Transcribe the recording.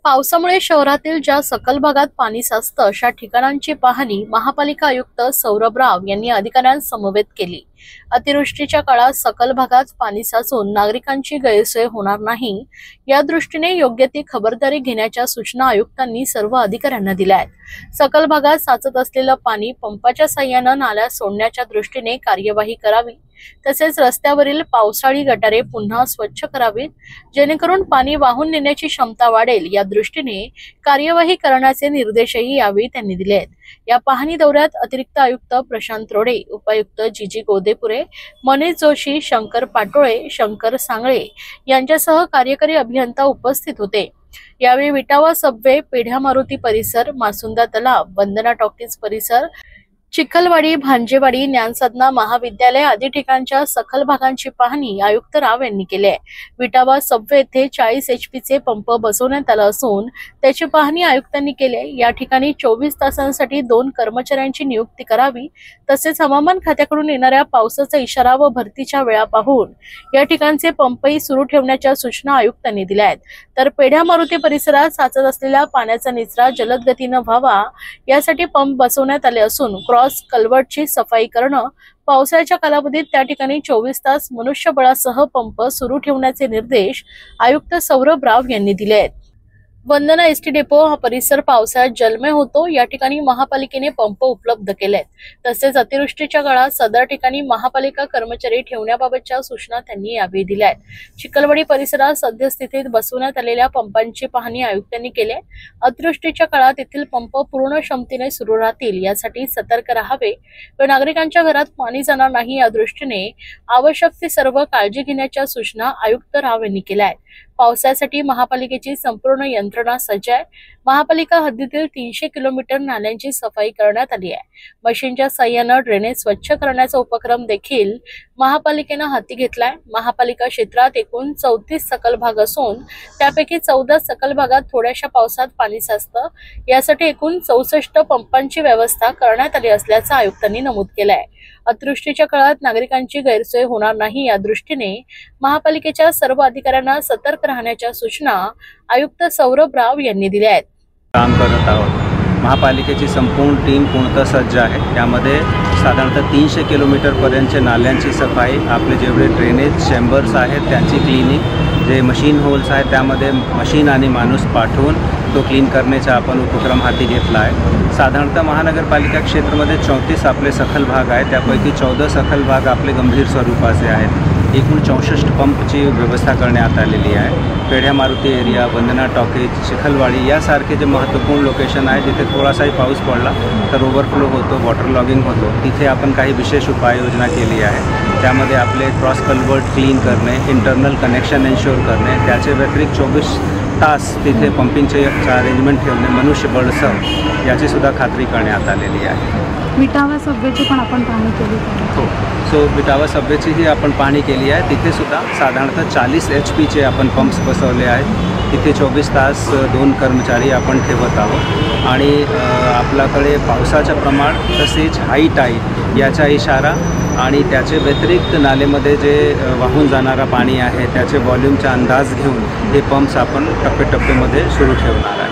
पावसामुळे शहरातील ज्या सखल भागात पाणी साचतं अशा ठिकाणांची पाहणी महापालिका आयुक्त सौरभ राव यांनी अधिकाऱ्यांसमवेत केली। अतिवृष्टीच्या काळात सखल भागात पाणी साचून नागरिकांची गैरसोय होणार नाही या दृष्टीने योग्य ती खबरदारी घेण्याच्या सूचना आयुक्तांनी सर्व अधिकाऱ्यांना दिल्या आहेत। सखल भागात साचत असलेलं पाणी पंपाच्या साहाय्याने नाल्यात सोडण्याच्या दृष्टीने कार्यवाही करावी, तसेच रस्त्यावरील पावसाळी गटारे पुन्हा स्वच्छ करावीत, जेणेकरून पाणी वाहून नेण्याची क्षमता वाढेल या दृष्टीने कार्यवाही करण्याचे निर्देशही यावेळी त्यांनी दिले आहेत। या पाहणी दौऱ्यात अतिरिक्त आयुक्त प्रशांत रोडे, उपायुक्त जीजी गोदेपुरे, मनीष जोशी, शंकर पाटोळे, शंकर सांगळे यांच्यासह कार्यकारी अभियंता उपस्थित होते। यावेळी विटावा सबवे, पेढ्या मारुती परिसर, मासुंदा तलाव, वंदना टॉकीज परिसर, चिखलवाडी, भांजेवाडी, ज्ञानसाधना महाविद्यालय आदी ठिकाणच्या सखल भागांची पाहणी आयुक्त राव यांनी केली आहे। विटावा सबवे येथे 40 HP चे पंप बसवण्यात आला असून त्याची पाहणी आयुक्तांनी केली। या ठिकाणी 24 तासांसाठी 2 कर्मचाऱ्यांची नियुक्ती करावी, तसेच हवामान खात्याकडून येणाऱ्या पावसाचा इशारा व भरतीच्या वेळा पाहून या ठिकाणचे पंपही सुरू ठेवण्याच्या सूचना आयुक्तांनी दिल्या आहेत। तर पेढ्या मारुती परिसरात साचत असलेल्या पाण्याचा निचरा जलद गतीने व्हावा यासाठी पंप बसवण्यात आले असून क्रॉस कल्वर्टची सफाई करणं, पावसाळ्याच्या कालावधीत त्या ठिकाणी 24 तास मनुष्यबळासह पंप सुरू ठेवण्याचे निर्देश आयुक्त सौरभ राव यांनी दिले आहेत। वंदना एसटी डेपो हा परिसर पावसाळ्यात जलमय होतो, या ठिकाणी महापालिकेने पंप उपलब्ध केलेत। तसेच अतिवृष्टीच्या काळात सदर ठिकाणी महापालिका कर्मचारी ठेवण्याबाबतच्या सूचना त्यांनी यावेळी दिल्या आहेत। चिखलवाडी परिसरात सद्यस्थितीत बसवण्यात आलेल्या पंपांची पाहणी आयुक्तांनी केली आहे। अतिवृष्टीच्या काळात येथील पंप पूर्ण क्षमतेने सुरू राहतील यासाठी सतर्क राहावे व नागरिकांच्या घरात पाणी जाणार नाही या दृष्टीने आवश्यक ती सर्व काळजी घेण्याच्या सूचना आयुक्त राव यांनी केल्या आहेत। पावसासाठी महापालिकेची संपूर्ण यंत्रणा सज्ज आहे। महापालिका हद्दीतील 300 किलोमीटर नाल्यांची सफाई करण्यात आली आहे। मशीनच्या साहाय्याने ड्रेनेज स्वच्छ करण्याचा उपक्रम देखील महापालिकेने हाती घेतलाय। महापालिका क्षेत्रात एकूण 34 सखल भाग असून त्यापैकी 14 सखल भागात थोड्याशा पावसात पाणी साचतं, यासाठी एकूण 64 पंपांची व्यवस्था करण्यात आली असल्याचं आयुक्तांनी नमूद केलंय। अतिवृष्टीच्या काळात नागरिकांची गैरसोय होणार नाही या दृष्टीने महापालिकेच्या सर्व अधिकाऱ्यांना सतर्क राहण्याच्या सूचना आयुक्त सौरभ राव यांनी दिल्या आहेत। काम करत आहोत। महापालिकेची संपूर्ण टीम पूर्णतः सज्ज आहे। त्यामध्ये साधारणतः 300 किलोमीटरपर्यंतचे नाल्यांची सफाई, आपले जेवढे ड्रेनेज चेंबर्स आहेत त्यांची क्लिनिंग, जे मशीन होल्स आहेत त्यामध्ये मशीन आणि माणूस पाठवून तो क्लीन करण्याचा आपण उपक्रम हाती घेतला आहे। साधारणतः महानगरपालिका क्षेत्रामध्ये 34 आपले सखल भाग आहेत, त्यापैकी 14 सखल भाग आपले गंभीर स्वरूपाचे आहेत। एकूण 64 पंपची व्यवस्था करण्यात आलेली आहे। पेढ्या मारुती एरिया, वंदना टॉकीज, चिखलवाडी यासारखे जे महत्त्वपूर्ण लोकेशन आहे जिथे थोडासाही पाऊस पडला तर ओव्हरफ्लो होतो, वॉटर लॉगिंग होतो, तिथे आपण काही विशेष उपाययोजना केली आहे। त्यामध्ये आपले क्रॉस कल्वर्ट क्लीन करणे, इंटरनल कनेक्शन एन्श्योर करणे, त्याचे व्यतिरिक्त 24 तास तिथे पंपिंगचे अरेंजमेंट ठेवणे मनुष्यबळसह याची सुद्धा खात्री करण्यात आलेली आहे। विटावा सबवेची पण आपण पाहणी केली हो, सो विटावा सबवेचीही आपण पाहणी केली आहे। तिथे सुद्धा साधारणतः 40 HP चे आपण पंप्स बसवले आहेत। तिथे 24 तास 2 कर्मचारी आपण ठेवत आहोत आणि आपल्याकडे पावसाचं प्रमाण तसेच हाईट आहे याचा इशारा आणि त्याचे व्यतिरिक्त नालेमध्ये जे वाहून जाणारा पाणी आहे त्याचे व्हॉल्यूमचा अंदाज घेऊन हे पंप्स आपण टप्प्याटप्प्यामध्ये सुरू ठेवणार आहे।